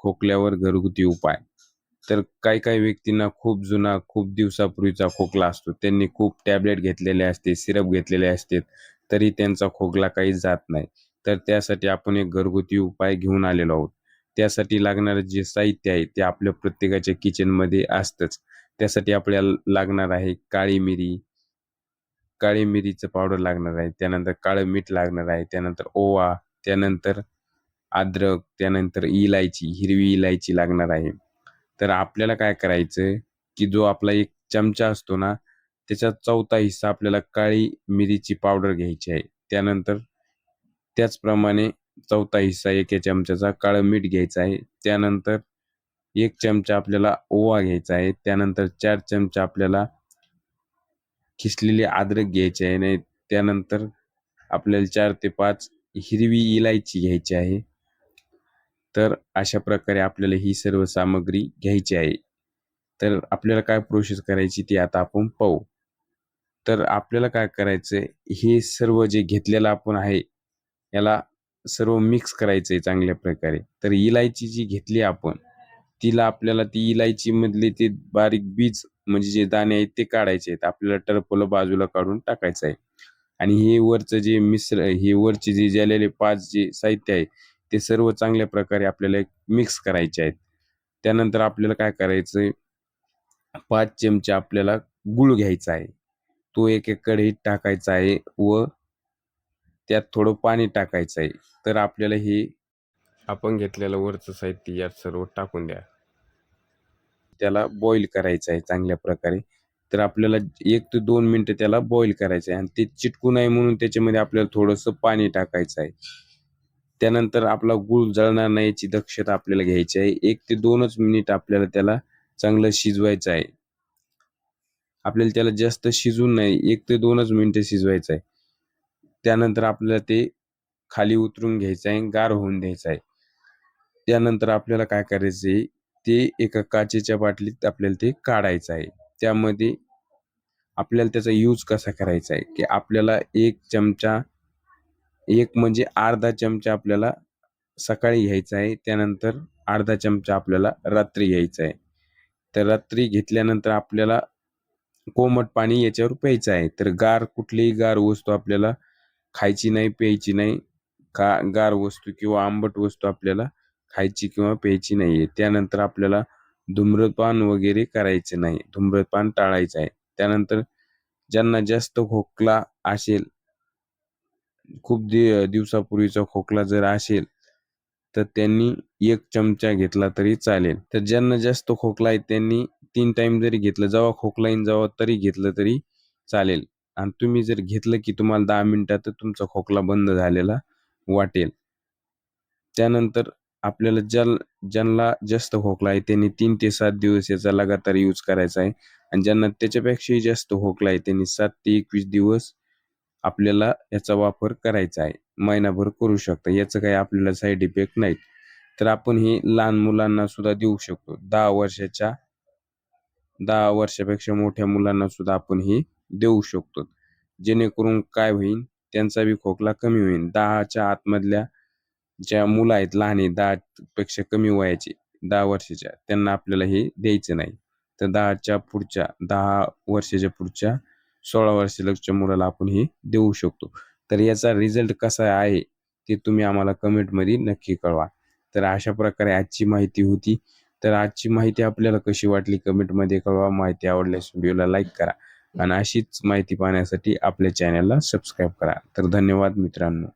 खोकल्यावर घरगुती उपाय. तर काही व्यक्तींना खूप जुना, खूप दिवसापूर्वीचा खोकला असतो. त्यांनी खूप टॅबलेट घेतलेले असते, सिरप घेतलेले असते, तरी त्यांचा खोकला काही जात नाही. तर त्यासाठी आपण एक घरगुती उपाय घेऊन आलेलो आहोत. त्यासाठी लागणारं जे साहित्य आहे ते आपल्या प्रत्येकाच्या किचनमध्ये असतंच. त्यासाठी आपल्याला लागणार आहे काळी मिरी, काळी मिरीचं पावडर लागणार आहे. त्यानंतर काळं मीठ लागणार आहे. त्यानंतर ओवा, त्यानंतर अद्रक, त्यानंतर इलायची, हिरवी इलायची लागणार आहे. तर आपल्याला काय करायचं, की जो आपला एक चमचा असतो ना, त्याचा चौथा हिस्सा आपल्याला काळी मिरीची पावडर घ्यायची आहे. त्यानंतर त्याचप्रमाणे चौथा हिस्सा 1 चमच्याचा काळं मीठ घ्यायचं आहे. त्यानंतर 1 चमचा आपल्याला ओवा घ्यायचा आहे. त्यानंतर 4 चमचा आपल्याला खिसलेली अद्रक घ्यायची आहे आणि त्यानंतर आपल्याला 4 ते 5 हिरवी इलायची घ्यायची आहे. तर अशा प्रकारे आपल्याला ही सर्व सामग्री घ्यायची आहे. तर आपल्याला काय प्रोसेस करायची ती आता आपण पाहू. तर आपल्याला काय करायचंय, हे सर्व जे घेतलेलं आपण आहे, याला सर्व मिक्स करायचंय चांगल्या प्रकारे. तर इलायची जी घेतली आपण, तिला आपल्याला ती इलायचीमधले ते बारीक बीज म्हणजे जे दाणे आहेत ते काढायचे आहेत. आपल्याला टरफलं बाजूला काढून टाकायचं आहे. आणि हे वरचं जे हे वरचे जे झालेले 5 जे साहित्य आहे, ते सर्व चांगल्या प्रकारे आपल्याला मिक्स करायचे आहेत. त्यानंतर आपल्याला काय करायचंय, 5 चमचे आपल्याला गूळ घ्यायचा आहे. तो एक कढईत टाकायचा आहे व त्यात थोडं पाणी टाकायचं आहे. तर आपल्याला हे आपण घेतलेलं वरचं साहित्य यात सर्व टाकून द्या. त्याला बॉईल करायचं आहे चांगल्या प्रकारे. तर आपल्याला 1 ते 2 मिनिटं त्याला बॉईल करायचं आहे आणि ते चिटकू नये म्हणून त्याच्यामध्ये आपल्याला थोडंसं पाणी टाकायचं आहे. त्यानंतर आपला गूळ जळणार नाही याची दक्षता आपल्याला घ्यायची आहे. 1 ते 2च मिनिट आपल्याला त्याला चांगलं शिजवायचं आहे. आपल्याला त्याला जास्त शिजवून नाही 1 ते 2च मिनिटं शिजवायचं आहे. त्यानंतर आपल्याला ते खाली उतरून घ्यायचं आहे, गार होऊन द्यायचं आहे. त्यानंतर आपल्याला काय करायचं आहे, ते एका काचेच्या बाटलीत आपल्याला ते काढायचं आहे. त्यामध्ये आपल्याला त्याचा यूज कसा करायचा आहे, की आपल्याला 1 चमचा, एक म्हणजे अर्धा चमचा आपल्याला सकाळी घ्यायचा आहे. त्यानंतर अर्धा चमचा आपल्याला रात्री घ्यायचा आहे. तर रात्री घेतल्यानंतर आपल्याला कोमट पाणी याच्यावर प्यायचं आहे. तर कुठलीही गार वस्तू आपल्याला खायची नाही, प्यायची नाही. गार वस्तू किंवा आंबट वस्तू आपल्याला खायची किंवा प्यायची नाहीये. त्यानंतर आपल्याला धूम्रपान वगैरे करायचं नाही. धूम्रपान टाळायचं आहे. त्यानंतर ज्यांना जास्त खोकला असेल, खूप दिवसापूर्वीचा खोकला जर असेल, तर त्यांनी 1 चमचा घेतला तरी चालेल. तर ज्यांना जास्त खोकला आहे त्यांनी 3 टाईम जरी घेतलं, जेव्हा खोकला येईन जेव्हा तरी घेतलं तरी चालेल. आणि तुम्ही जर घेतलं की तुम्हाला 10 मिनिटातच तुमचा खोकला बंद झालेला वाटेल. त्यानंतर आपल्याला ज्यांना जास्त खोकला आहे त्यांनी 3 ते 7 दिवस याचा लगातार यूज करायचा आहे आणि ज्यांना त्याच्यापेक्षाही जास्त खोकला आहे त्यांनी 7 ते 21 दिवस आपल्याला याचा वापर करायचा आहे. महिनाभर करू शकता. याचं काही आपल्याला साईड इफेक्ट नाहीत. तर आपण हे लहान मुलांना सुद्धा देऊ शकतो. 10 वर्षापेक्षा मोठ्या मुलांना सुद्धा आपण हे देऊ शकतो. जेणेकरून काय होईल, त्यांचा बी खोकला कमी होईल. 10च्या आतमधल्या ज्या मुलं आहेत लहान आहे 10 पेक्षा कमी वयाचे, 10 वर्षाच्या, त्यांना आपल्याला हे द्यायचं नाही. तर 10 वर्षाच्या पुढच्या 16 वर्षाच्या मुलाला आपण हे देऊ शकतो. तर याचा रिझल्ट कसा आहे ते तुम्ही आम्हाला कमेंटमध्ये नक्की कळवा. तर अशा प्रकारे आजची माहिती होती. तर आजची माहिती आपल्याला कशी वाटली कमेंटमध्ये कळवा. माहिती आवडल्यास व्हिडिओला लाईक करा आणि अशीच माहिती पाहण्यासाठी आपल्या चॅनलला सबस्क्राईब करा. तर धन्यवाद मित्रांनो.